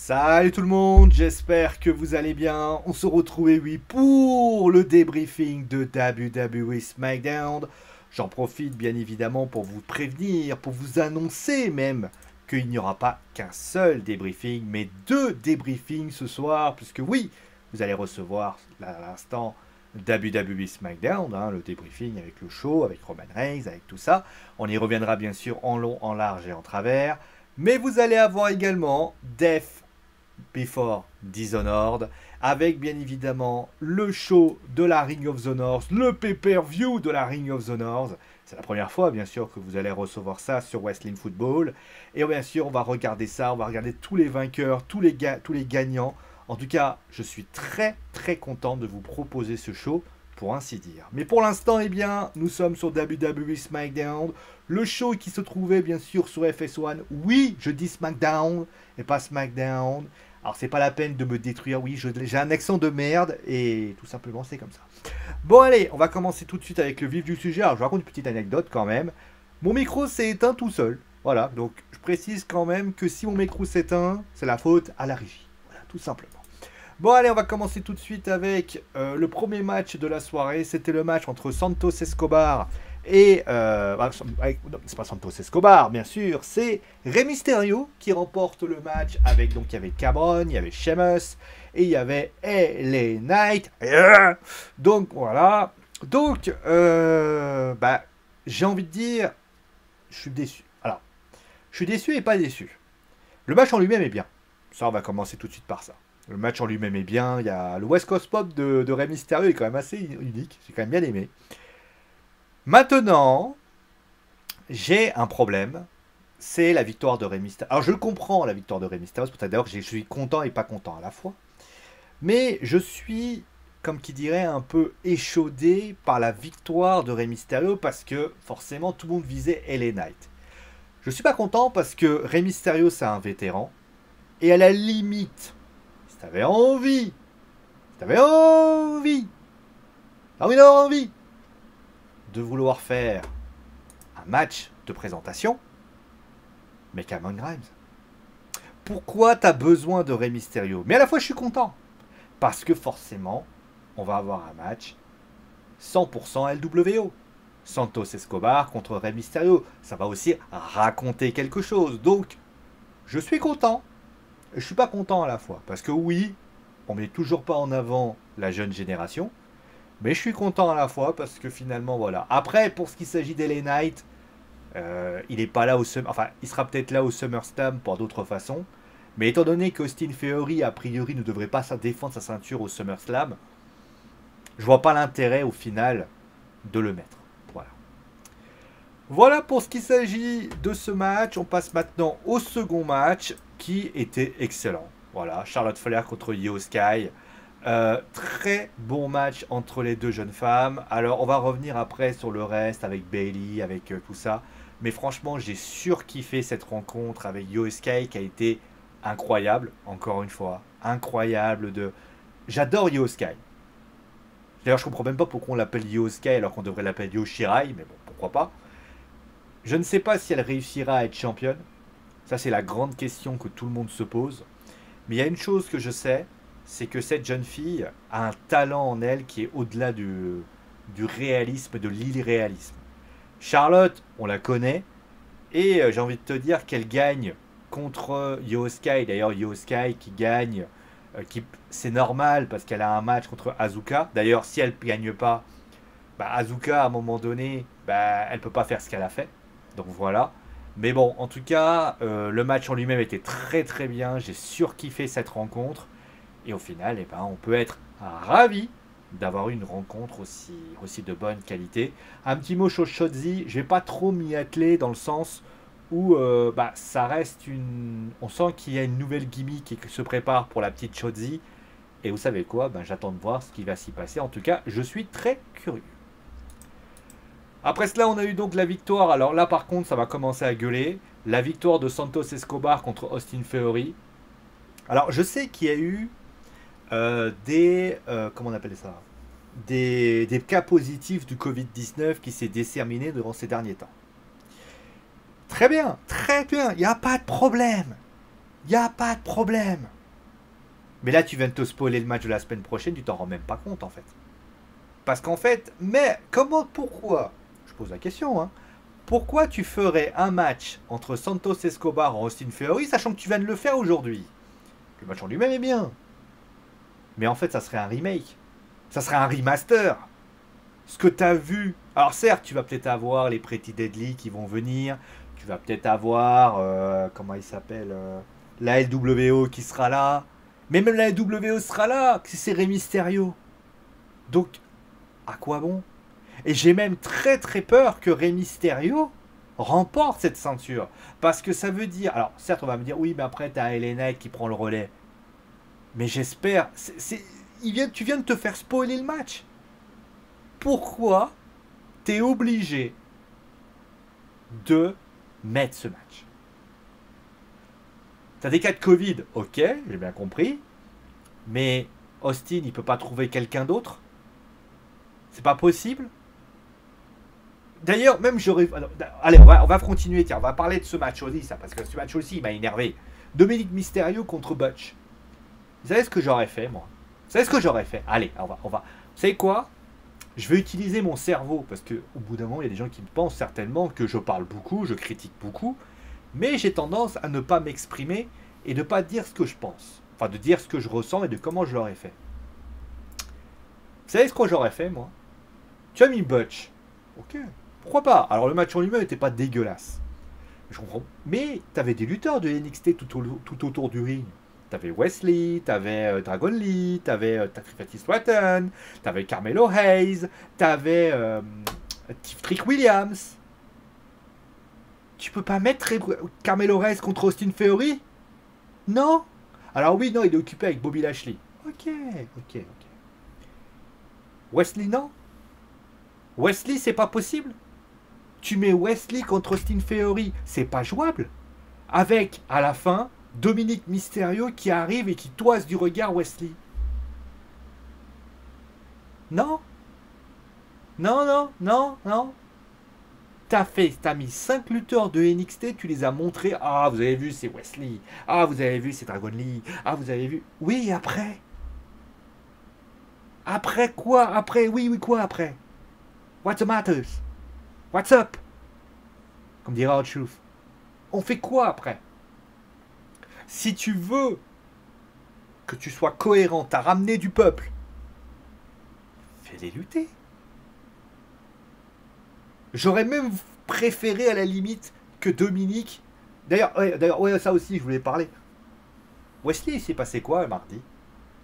Salut tout le monde, j'espère que vous allez bien. On se retrouve, oui, pour le débriefing de WWE SmackDown. J'en profite bien évidemment pour vous prévenir, pour vous annoncer même qu'il n'y aura pas qu'un seul débriefing, mais deux débriefings ce soir, puisque oui, vous allez recevoir à l'instant WWE SmackDown, le débriefing avec le show, avec Roman Reigns, avec tout ça. On y reviendra bien sûr en long, en large et en travers. Mais vous allez avoir également Death Before Dishonored, avec bien évidemment le show de la Ring of the North, le pay-per-view de la Ring of the North. C'est la première fois, bien sûr, que vous allez recevoir ça sur Wrestling Football. Et bien sûr, on va regarder ça, on va regarder tous les vainqueurs, tous les gagnants. En tout cas, je suis très très content de vous proposer ce show, pour ainsi dire. Mais pour l'instant, eh bien, nous sommes sur WWE SmackDown, le show qui se trouvait bien sûr sur FS1. Oui, je dis SmackDown et pas SmackDown. Alors, c'est pas la peine de me détruire. Oui, j'ai un accent de merde et tout simplement, c'est comme ça. Bon, allez, on va commencer tout de suite avec le vif du sujet. Alors, je raconte une petite anecdote quand même. Mon micro s'est éteint tout seul. Voilà, donc je précise quand même que si mon micro s'éteint, c'est la faute à la régie. Voilà, tout simplement. Bon, allez, on va commencer tout de suite avec le premier match de la soirée. C'était le match entre Santos Escobar et... c'est pas Santos Escobar, bien sûr. C'est Rey Mysterio qui remporte le match avec... Donc, il y avait Cameron, il y avait Sheamus et il y avait LA Knight. Donc, voilà. Donc, j'ai envie de dire... Je suis déçu. Alors, je suis déçu et pas déçu. Le match en lui-même est bien. Ça, on va commencer tout de suite par ça. Le match en lui-même est bien. Il y a le West Coast Pop de Rey Mysterio est quand même assez unique. J'ai quand même bien aimé. Maintenant, j'ai un problème. C'est la victoire de Rey Mysterio. Alors, je comprends la victoire de Rey Mysterio. C'est pour ça d'ailleurs que je suis content et pas content à la fois. Mais je suis, comme qui dirait, un peu échaudé par la victoire de Rey Mysterio parce que forcément, tout le monde visait LA Knight. Je suis pas content parce que Rey Mysterio, c'est un vétéran. Et à la limite... Si t'avais envie de vouloir faire un match de présentation, mais Cameron Grimes. Pourquoi t'as besoin de Rey Mysterio? Mais à la fois, je suis content. Parce que forcément, on va avoir un match 100% LWO. Santos Escobar contre Rey Mysterio. Ça va aussi raconter quelque chose. Donc, je suis content. Je suis pas content à la fois. Parce que oui, on met toujours pas en avant la jeune génération. Mais je suis content à la fois parce que finalement, voilà. Après, pour ce qui s'agit d'LA Knight, il est pas là au enfin, il sera peut-être là au SummerSlam pour d'autres façons. Mais étant donné qu'Austin Theory, a priori, ne devrait pas défendre sa ceinture au SummerSlam, je vois pas l'intérêt au final de le mettre. Voilà. Voilà pour ce qui s'agit de ce match. On passe maintenant au second match qui était excellent. Voilà, Charlotte Flair contre Io Sky. Très bon match entre les deux jeunes femmes. Alors, on va revenir après sur le reste avec Bayley, avec tout ça. Mais franchement, j'ai surkiffé cette rencontre avec Io Sky qui a été incroyable, encore une fois. Incroyable de... J'adore Io Sky. D'ailleurs, je comprends même pas pourquoi on l'appelle Io Sky alors qu'on devrait l'appeler Io Shirai, mais bon, pourquoi pas. Je ne sais pas si elle réussira à être championne. Ça, c'est la grande question que tout le monde se pose. Mais il y a une chose que je sais, c'est que cette jeune fille a un talent en elle qui est au-delà du réalisme, de l'irréalisme. Charlotte, on la connaît, et j'ai envie de te dire qu'elle gagne contre Io Sky. D'ailleurs, Io Sky qui gagne, c'est normal parce qu'elle a un match contre Asuka. D'ailleurs, si elle ne gagne pas, Asuka, à un moment donné, elle ne peut pas faire ce qu'elle a fait. Donc voilà. Mais bon, en tout cas, le match en lui-même était très très bien. J'ai surkiffé cette rencontre. Et au final, on peut être ravi d'avoir eu une rencontre aussi de bonne qualité. Un petit mot sur Shotzi. Je vais pas trop m'y atteler dans le sens où ça reste une... On sent qu'il y a une nouvelle gimmick qui se prépare pour la petite Shotzi. Et vous savez quoi? J'attends de voir ce qui va s'y passer. En tout cas, je suis très curieux. Après cela, on a eu donc la victoire. Alors là, par contre, ça va commencer à gueuler. La victoire de Santos Escobar contre Austin Theory. Alors, je sais qu'il y a eu comment on appelle ça? Des cas positifs du Covid-19 qui s'est déterminé durant ces derniers temps. Très bien, il n'y a pas de problème. Il n'y a pas de problème. Mais là, tu viens de te spoiler le match de la semaine prochaine, tu t'en rends même pas compte en fait. Parce qu'en fait, mais comment, pourquoi? Je pose la question, hein. Pourquoi tu ferais un match entre Santos Escobar et Austin Theory, sachant que tu viens de le faire aujourd'hui? Le match en lui-même est bien. Mais en fait, ça serait un remake. Ça serait un remaster. Ce que tu as vu. Alors certes, tu vas peut-être avoir les Pretty Deadly qui vont venir. Tu vas peut-être avoir, comment il s'appelle, la LWO qui sera là. Mais même la LWO sera là, si c'est Rey Mysterio. Donc, à quoi bon? Et j'ai même très très peur que Rey Mysterio remporte cette ceinture. Parce que ça veut dire... Alors certes, on va me dire, oui, mais après, tu as LA Knight qui prend le relais. Mais j'espère... tu viens de te faire spoiler le match. Pourquoi t'es obligé de mettre ce match? T'as des cas de Covid, ok, j'ai bien compris. Mais Austin, il peut pas trouver quelqu'un d'autre? C'est pas possible? D'ailleurs, même j'aurais... Allez, on va continuer, tiens, on va parler de ce match aussi, ça, parce que ce match aussi, il m'a énervé. Dominic Mysterio contre Butch. Vous savez ce que j'aurais fait, moi? Vous savez ce que j'aurais fait? Allez, on va... Vous savez quoi? Je vais utiliser mon cerveau, parce que au bout d'un moment, il y a des gens qui me pensent certainement que je parle beaucoup, je critique beaucoup, mais j'ai tendance à ne pas m'exprimer et de ne pas dire ce que je pense. Enfin, de dire ce que je ressens et de comment je l'aurais fait. Vous savez ce que j'aurais fait, moi? Tu as mis Butch. Ok, pourquoi pas? Alors, le match en lui-même n'était pas dégueulasse. Je comprends. Mais tu avais des lutteurs de NXT tout autour du ring. T'avais Wesley, t'avais Dragon Lee, t'avais Trick Stratton, t'avais Carmelo Hayes, t'avais Trick Williams. Tu peux pas mettre Carmelo Hayes contre Austin Theory? Non? Alors oui, non, il est occupé avec Bobby Lashley. Ok, ok, ok. Wesley, non? Wesley, c'est pas possible? Tu mets Wesley contre Austin Theory, c'est pas jouable? Avec, à la fin, Dominic Mysterio qui arrive et qui toise du regard Wesley. Non? Non, non, non, non. T'as mis 5 lutteurs de NXT, tu les as montrés. Ah, vous avez vu, c'est Wesley. Ah, vous avez vu, c'est Dragon Lee. Ah, vous avez vu. Oui, après. Après quoi? Après, oui, oui, quoi après? What's the matters? What's up? Comme dirait R-Truth. On fait quoi après? Si tu veux que tu sois cohérent, t'as ramené du peuple, fais-les lutter. J'aurais même préféré à la limite que Dominique. D'ailleurs, ouais, ça aussi, je voulais parler. Wesley, il s'est passé quoi mardi?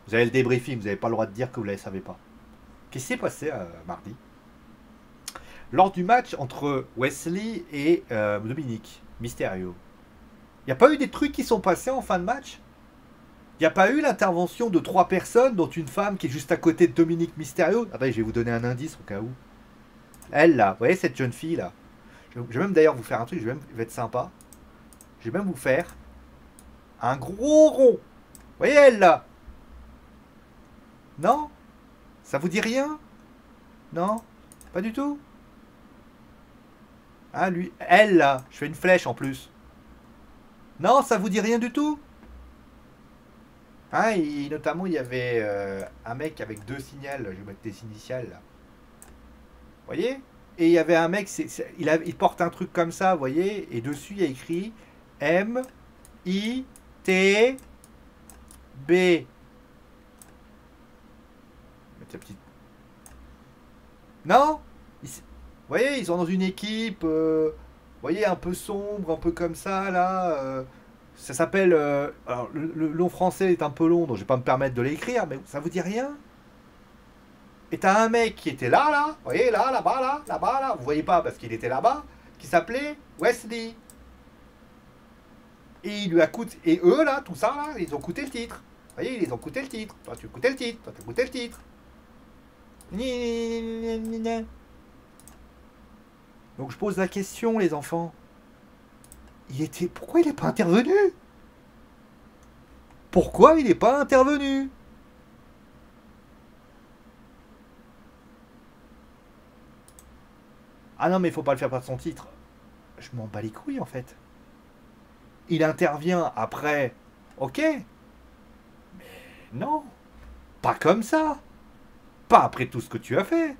Vous avez le débriefing, vous n'avez pas le droit de dire que vous ne le savez pas. Qu'est-ce qui s'est passé mardi? Lors du match entre Wesley et Dominique Mysterio, il n'y a pas eu des trucs qui sont passés en fin de match? Il n'y a pas eu l'intervention de 3 personnes, dont une femme qui est juste à côté de Dominique Mysterio? Attendez, je vais vous donner un indice au cas où. Elle là, vous voyez cette jeune fille là? Je vais même d'ailleurs vous faire un truc, je vais être sympa. Je vais même vous faire un gros rond. Vous voyez elle là? Non? Ça vous dit rien? Non? Pas du tout? Ah lui, elle là, je fais une flèche en plus. Non, ça vous dit rien du tout? Ah, et notamment il y avait un mec avec 2 signals, je vais mettre des initiales là. Vous voyez? Et il y avait un mec, il porte un truc comme ça, vous voyez? Et dessus il y a écrit M-I-T-B. Mettre la petite... Non? Vous voyez, ils sont dans une équipe, vous voyez, un peu sombre, un peu comme ça, là. Ça s'appelle... alors, le nom français est un peu long, donc je vais pas me permettre de l'écrire, mais ça vous dit rien? Et t'as un mec qui était là, vous voyez, là, là-bas, là, vous voyez pas parce qu'il était là-bas, qui s'appelait Wesley. Et il lui a coûté... Et eux, là, tout ça, là, ils ont coûté le titre. Vous voyez, ils ont coûté le titre. Toi, tu coûtais le titre. Toi, tu coûtais le titre. Donc je pose la question, les enfants. Pourquoi il n'est pas intervenu? Pourquoi il n'est pas intervenu? Ah non, mais il faut pas le faire perdre son titre. Je m'en bats les couilles, en fait. Il intervient après. Ok. Mais non, pas comme ça. Pas après tout ce que tu as fait.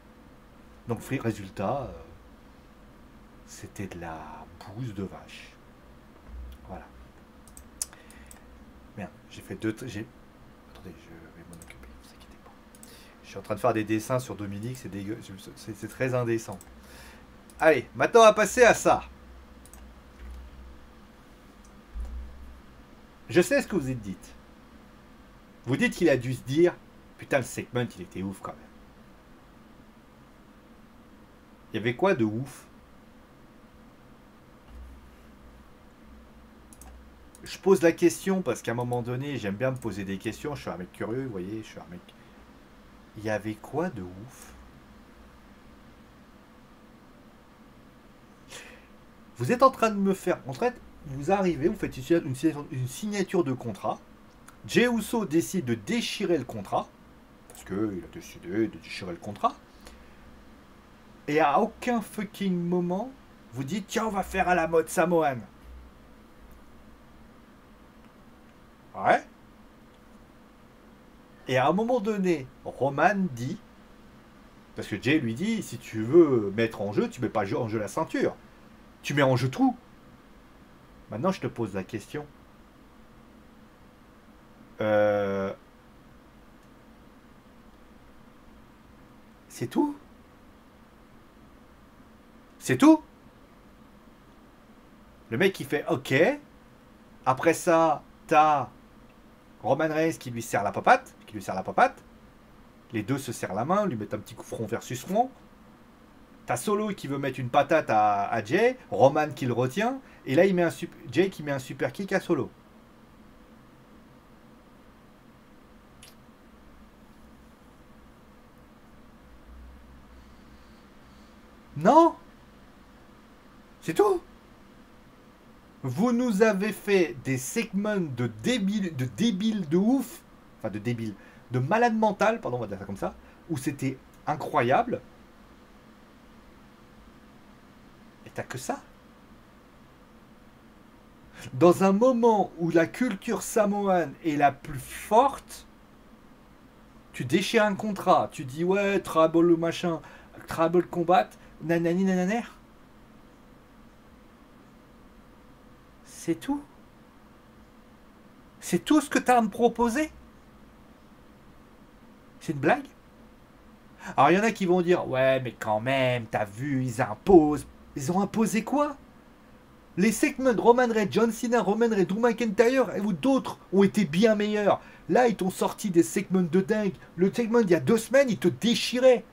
Donc, résultat, c'était de la bouse de vache. Voilà. Merde, j'ai fait deux... Attendez, je vais m'en occuper, ne vous inquiétez pas. Je suis en train de faire des dessins sur Dominique, c'est dégueu, c'est très indécent. Allez, maintenant on va passer à ça. Je sais ce que vous êtes dites. Vous dites qu'il a dû se dire, putain le segment il était ouf quand même. Il y avait quoi de ouf? Je pose la question parce qu'à un moment donné, j'aime bien me poser des questions. Je suis un mec curieux, vous voyez, je suis un mec... Il y avait quoi de ouf? Vous êtes en train de me faire... En fait, vous arrivez, vous faites une signature de contrat. Jey Uso décide de déchirer le contrat. Parce qu'il a décidé de déchirer le contrat. Et à aucun fucking moment, vous dites, tiens, on va faire à la mode Samoan. Ouais. Et à un moment donné, Roman dit, parce que Jay lui dit, si tu veux mettre en jeu, tu mets pas en jeu la ceinture. Tu mets en jeu tout. Maintenant, je te pose la question. C'est tout? C'est tout? Le mec qui fait OK. Après ça, t'as Roman Reigns qui lui serre la papate. Les deux se serrent la main, lui mettent un petit coup front versus front. T'as Solo qui veut mettre une patate à Jay, Roman qui le retient, et là il met Jay qui met un super kick à Solo. Non. C'est tout. Vous nous avez fait des segments de débiles de ouf, enfin de débiles, de malade mental, pardon, on va dire ça comme ça, où c'était incroyable. Et t'as que ça. Dans un moment où la culture samoane est la plus forte, tu déchires un contrat, tu dis ouais, Tribal le machin, Tribal Combat, nanani nananer. C'est tout. C'est tout ce que tu as à me proposer. C'est une blague? Alors il y en a qui vont dire ouais mais quand même, t'as vu, ils imposent. Ils ont imposé quoi? Les segments Roman Reigns, John Cena, Roman Reigns, Drew McIntyre ou d'autres ont été bien meilleurs. Là ils t'ont sorti des segments de dingue. Le segment il y a 2 semaines, il te déchirait.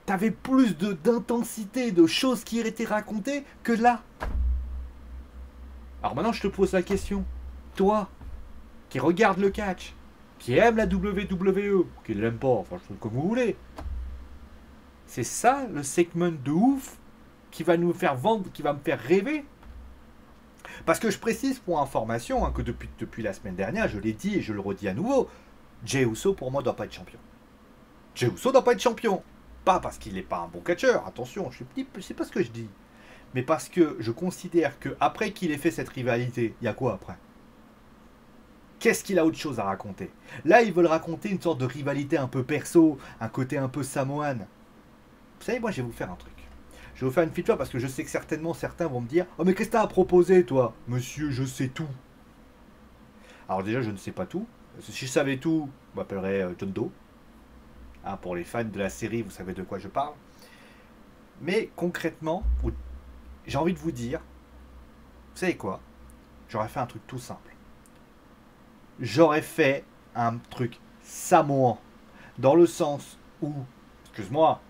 T'avais plus d'intensité, de choses qui étaient racontées que là. Alors maintenant je te pose la question. Toi, qui regarde le catch, qui aime la WWE, qui ne l'aime pas, enfin je trouve comme vous voulez. C'est ça le segment de ouf qui va nous faire vendre, qui va me faire rêver. Parce que je précise pour information hein, que depuis la semaine dernière, je l'ai dit et je le redis à nouveau, Jey Uso pour moi doit pas être champion. Jey Uso doit pas être champion. Pas parce qu'il n'est pas un bon catcheur, attention, c'est pas ce que je dis. Mais parce que je considère que après qu'il ait fait cette rivalité, il y a quoi après? Qu'est-ce qu'il a autre chose à raconter? Là, ils veulent raconter une sorte de rivalité un peu perso, un côté un peu samoan. Vous savez, moi, je vais vous faire un truc. Je vais vous faire une petite fois parce que je sais que certainement certains vont me dire « Oh, mais qu'est-ce que t'as à proposer, toi ?»« Monsieur, je sais tout. » Alors déjà, je ne sais pas tout. Si je savais tout, je m'appellerais John Doe. Hein, pour les fans de la série, vous savez de quoi je parle. Mais concrètement, j'ai envie de vous dire, vous savez quoi? J'aurais fait un truc tout simple. J'aurais fait un truc samoan. Dans le sens où, excuse-moi,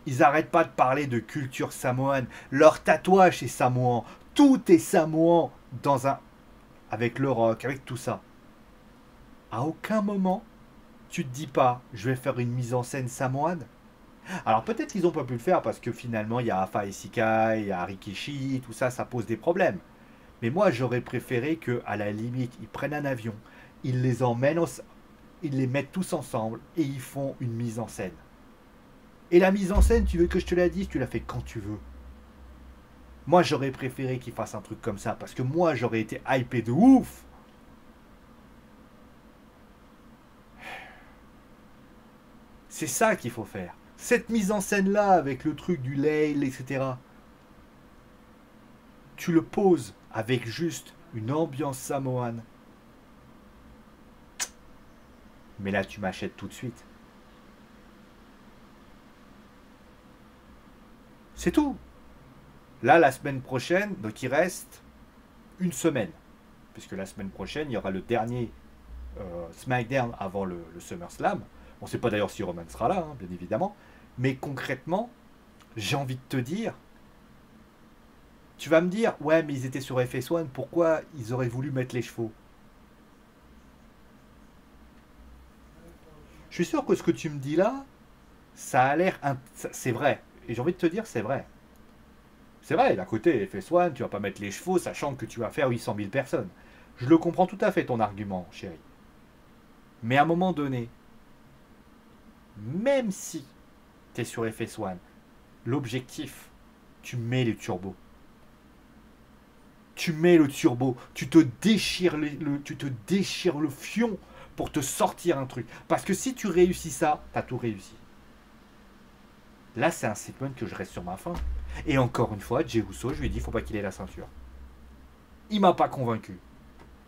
ils n'arrêtent pas de parler de culture samoane. Leur tatouage est samoan. Tout est samoan avec le rock, avec tout ça. À aucun moment, tu te dis pas, je vais faire une mise en scène samoane. Alors peut-être qu'ils n'ont pas pu le faire parce que finalement il y a Afa Isikai, il y a Rikishi, tout ça, ça pose des problèmes. Mais moi j'aurais préféré que, à la limite, ils prennent un avion, ils les emmènent, ils les mettent tous ensemble et ils font une mise en scène. Et la mise en scène, tu veux que je te la dise, tu la fais quand tu veux. Moi, j'aurais préféré qu'il fasse un truc comme ça, parce que moi, j'aurais été hypé de ouf. C'est ça qu'il faut faire. Cette mise en scène-là, avec le truc du Lail, etc. Tu le poses avec juste une ambiance samoane. Mais là, tu m'achètes tout de suite. C'est tout. Là, la semaine prochaine, donc il reste une semaine. Puisque la semaine prochaine, il y aura le dernier SmackDown avant le SummerSlam. On ne sait pas d'ailleurs si Roman sera là, hein, bien évidemment. Mais concrètement, j'ai envie de te dire, tu vas me dire, ouais, mais ils étaient sur FS1, pourquoi ils auraient voulu mettre les chevaux? Je suis sûr que ce que tu me dis là, ça a l'air... C'est vrai. Et j'ai envie de te dire, c'est vrai. C'est vrai, d'un côté, FS1, tu vas pas mettre les chevaux, sachant que tu vas faire 800 000 personnes. Je le comprends tout à fait, ton argument, chérie. Mais à un moment donné, même si tu es sur FS1, l'objectif, tu mets les turbos. Tu mets le turbo, tu te déchires tu te déchires le fion pour te sortir un truc. Parce que si tu réussis ça, t'as tout réussi. Là, c'est un segment que je reste sur ma faim. Et encore une fois, Jey Uso, je lui ai dit, faut pas qu'il ait la ceinture. Il m'a pas convaincu.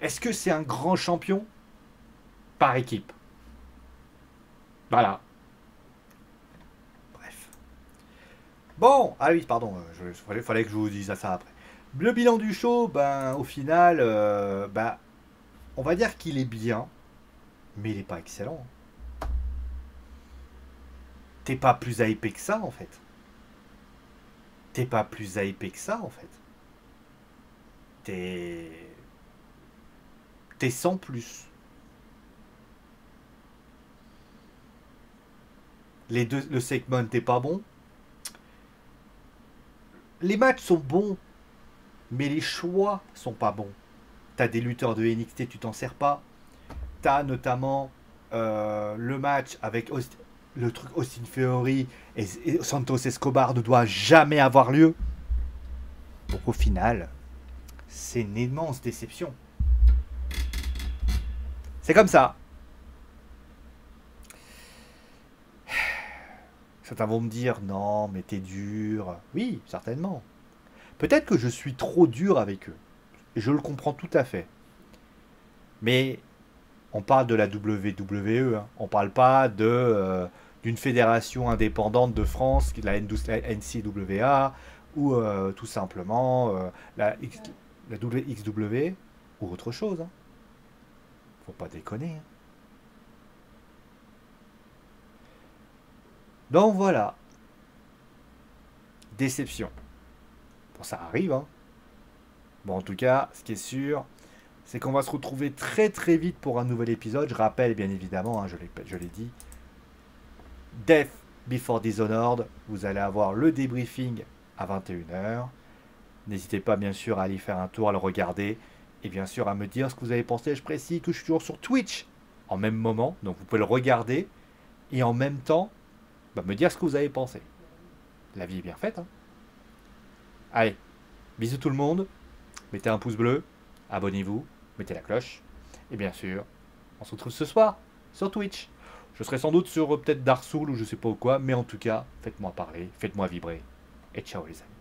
Est-ce que c'est un grand champion? Par équipe. Voilà. Bref. Bon, ah oui, pardon, fallait que je vous dise ça après. Le bilan du show, ben, au final, ben, on va dire qu'il est bien, mais il n'est pas excellent. T'es pas plus hypé que ça, en fait. T'es pas plus hypé que ça, en fait. T'es sans plus. Le segment n'est pas bon. Les matchs sont bons, mais les choix sont pas bons. T'as des lutteurs de NXT, tu t'en sers pas. T'as notamment le match avec le truc Austin Theory et Santos Escobar ne doit jamais avoir lieu. Donc au final, c'est une immense déception. C'est comme ça. Certains vont me dire, non, mais t'es dur. Oui, certainement. Peut-être que je suis trop dur avec eux. Et je le comprends tout à fait. Mais on parle de la WWE. Hein. On parle pas d'une fédération indépendante de France, la NCWA, ou tout simplement la WXW, ou autre chose. Hein. Faut pas déconner. Hein. Donc voilà. Déception. Bon, ça arrive. Hein. Bon, en tout cas, ce qui est sûr, c'est qu'on va se retrouver très très vite pour un nouvel épisode. Je rappelle, bien évidemment, hein, je l'ai dit, Death Before Dishonored. Vous allez avoir le débriefing à 21h. N'hésitez pas, bien sûr, à aller faire un tour, à le regarder. Et bien sûr, à me dire ce que vous avez pensé. Je précise que je suis toujours sur Twitch en même moment. Donc, vous pouvez le regarder. Et en même temps, me dire ce que vous avez pensé. La vie est bien faite. Hein. Allez, bisous tout le monde. Mettez un pouce bleu. Abonnez-vous. Mettez la cloche. Et bien sûr, on se retrouve ce soir sur Twitch. Je serai sans doute sur peut-être Dark Souls ou je sais pas quoi. Mais en tout cas, faites-moi parler. Faites-moi vibrer. Et ciao les amis.